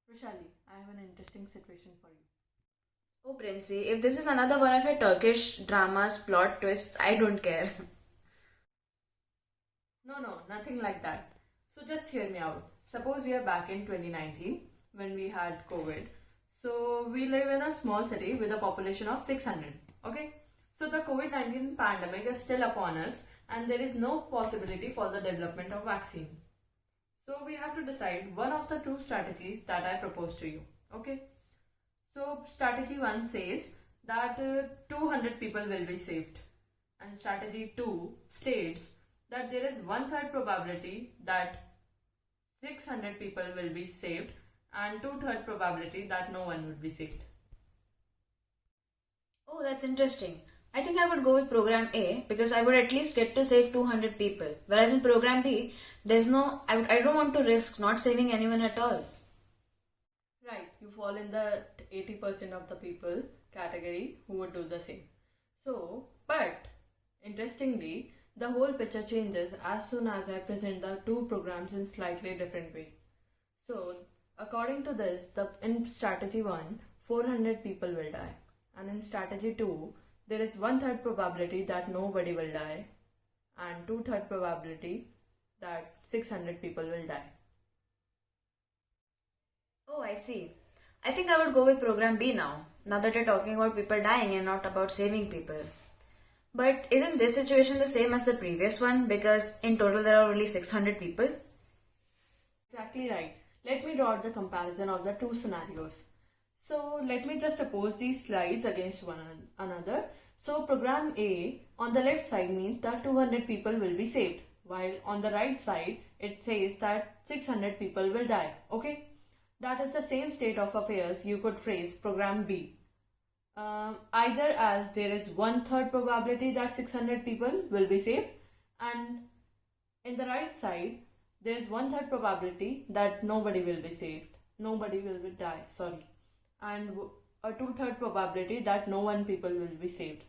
Vrushali, I have an interesting situation for you. Oh, Princey, if this is another one of your Turkish dramas, plot twists, I don't care. No, nothing like that. So just hear me out. Suppose we are back in 2019 when we had COVID. So we live in a small city with a population of 600. Okay? So the COVID-19 pandemic is still upon us and there is no possibility for the development of vaccine. So we have to decide one of the two strategies that I propose to you. Okay? So strategy 1 says that 200 people will be saved, and strategy 2 states that there is one third probability that 600 people will be saved and two-third probability that no one would be saved. Oh, that's interesting. I think I would go with program A because I would at least get to save 200 people. Whereas in program B, I don't want to risk not saving anyone at all. Right, you fall in the 80% of the people category who would do the same. So, but interestingly, the whole picture changes as soon as I present the two programs in slightly different way. So, according to this, in strategy 1, 400 people will die, and in strategy 2, there is one third probability that nobody will die, and two-third probability that 600 people will die. Oh, I see. I think I would go with program B now that you're talking about people dying and not about saving people. But isn't this situation the same as the previous one because in total there are only 600 people? Exactly right. Let me draw the comparison of the two scenarios. So let me just oppose these slides against one another. So program A on the left side means that 200 people will be saved, while on the right side it says that 600 people will die. Okay, that is the same state of affairs you could phrase program B. Either as there is one third probability that 600 people will be saved, and in the right side there is one third probability that nobody will be saved, nobody will die, sorry, and a two-third probability that no one people will be saved.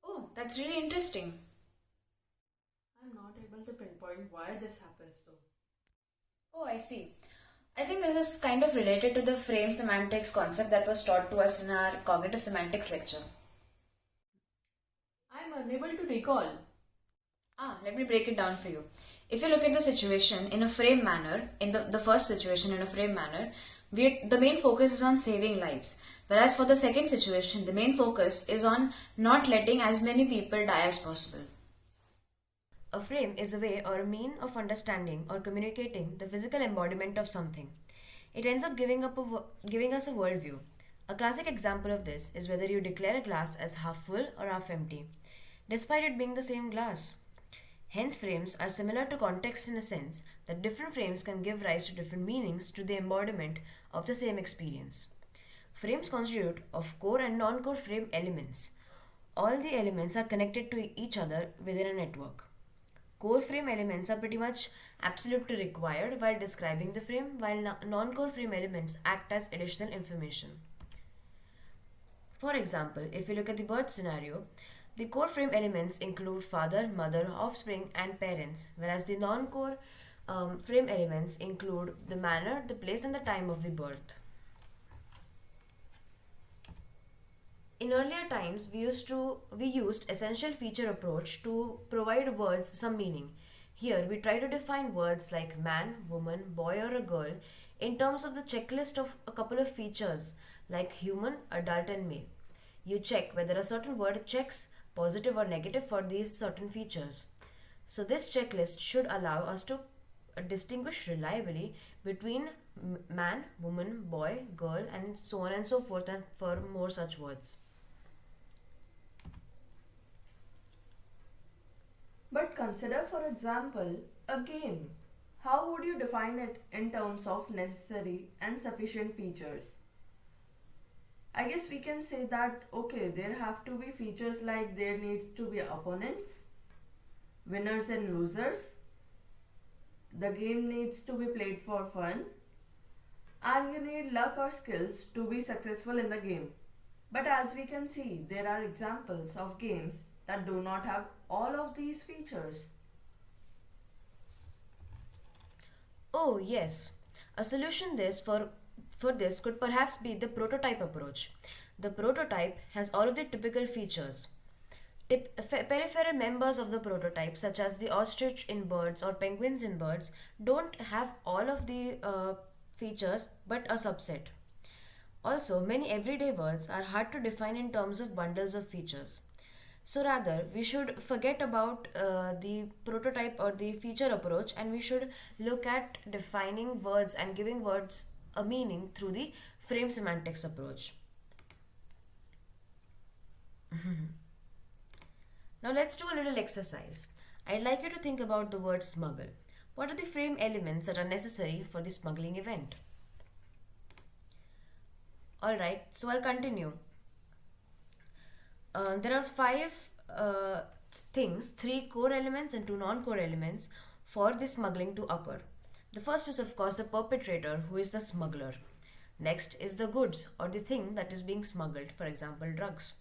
Oh, that's really interesting. I'm not able to pinpoint why this happens though. Oh, I see. I think this is kind of related to the frame semantics concept that was taught to us in our cognitive semantics lecture. I'm unable to recall. Let me break it down for you. If you look at the situation in a frame manner, in the first situation in a frame manner, the main focus is on saving lives. Whereas for the second situation, the main focus is on not letting as many people die as possible. A frame is a way or a mean of understanding or communicating the physical embodiment of something. It ends up giving us a worldview. A classic example of this is whether you declare a glass as half full or half empty, despite it being the same glass. Hence, frames are similar to context in a sense that different frames can give rise to different meanings to the embodiment of the same experience. Frames constitute of core and non-core frame elements. All the elements are connected to each other within a network. Core frame elements are pretty much absolutely required while describing the frame, while non-core frame elements act as additional information. For example, if you look at the birth scenario, the core frame elements include father, mother, offspring, and parents, whereas the non-core frame elements include the manner, the place, and the time of the birth. In earlier times, we used essential feature approach to provide words some meaning. Here, we try to define words like man, woman, boy, or a girl in terms of the checklist of a couple of features like human, adult, and male. You check whether a certain word checks positive or negative for these certain features. So, this checklist should allow us to distinguish reliably between man, woman, boy, girl, and so on and so forth, and for more such words. But consider, for example, a game. How would you define it in terms of necessary and sufficient features? I guess we can say that okay, there have to be features like there needs to be opponents, winners and losers. The game needs to be played for fun, and you need luck or skills to be successful in the game. But as we can see, there are examples of games that do not have all of these features. Oh, yes. A solution this for this could perhaps be the prototype approach. The prototype has all of the typical features. Peripheral members of the prototype, such as the ostrich in birds or penguins in birds, don't have all of the features but a subset. Also, many everyday words are hard to define in terms of bundles of features. So, rather, we should forget about the prototype or the feature approach, and we should look at defining words and giving words a meaning through the frame semantics approach. Now, let's do a little exercise. I'd like you to think about the word smuggle. What are the frame elements that are necessary for the smuggling event? Alright, so I'll continue. There are five things, three core elements and two non-core elements for the smuggling to occur. The first is, of course, the perpetrator, who is the smuggler. Next is the goods or the thing that is being smuggled, for example, drugs.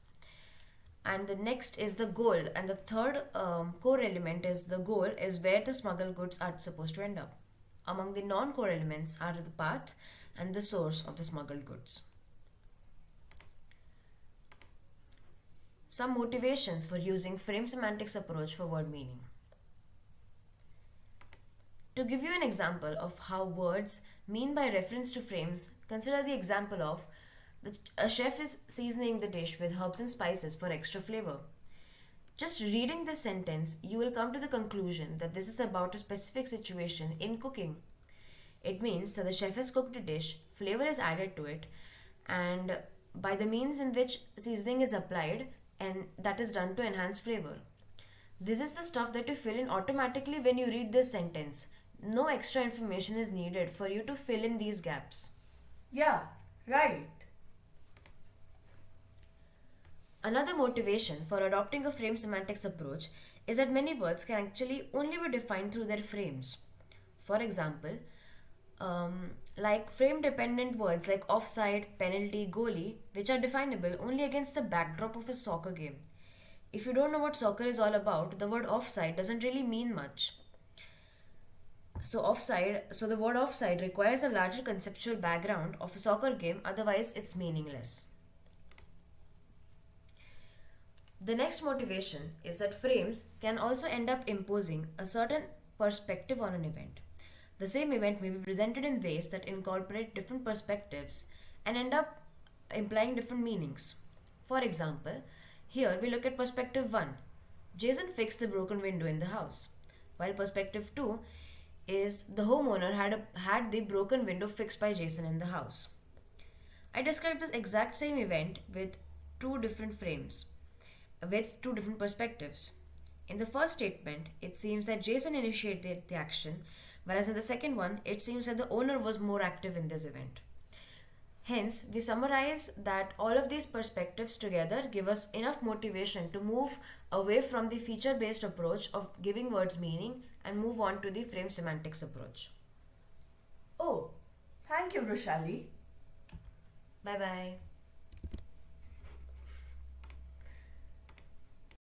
And the next is the goal, and the third core element is the goal is where the smuggled goods are supposed to end up. Among the non-core elements are the path and the source of the smuggled goods. Some motivations for using frame semantics approach for word meaning. To give you an example of how words mean by reference to frames, consider the example of a chef is seasoning the dish with herbs and spices for extra flavor. Just reading this sentence, you will come to the conclusion that this is about a specific situation in cooking. It means that the chef has cooked a dish, flavor is added to it, and by the means in which seasoning is applied, and that is done to enhance flavor. This is the stuff that you fill in automatically when you read this sentence. No extra information is needed for you to fill in these gaps. Yeah, right. Another motivation for adopting a frame semantics approach is that many words can actually only be defined through their frames. For example, like frame dependent words like offside, penalty, goalie, which are definable only against the backdrop of a soccer game. If you don't know what soccer is all about, the word offside doesn't really mean much. So the word offside requires a larger conceptual background of a soccer game, otherwise it's meaningless. The next motivation is that frames can also end up imposing a certain perspective on an event. The same event may be presented in ways that incorporate different perspectives and end up implying different meanings. For example, here we look at perspective 1. Jason fixed the broken window in the house, while perspective 2 is the homeowner had the broken window fixed by Jason in the house. I described this exact same event with two different frames, with two different perspectives. In the first statement, it seems that Jason initiated the action, whereas in the second one, it seems that the owner was more active in this event. Hence, we summarize that all of these perspectives together give us enough motivation to move away from the feature-based approach of giving words meaning and move on to the frame semantics approach. Oh, thank you, Vrushali. Bye bye.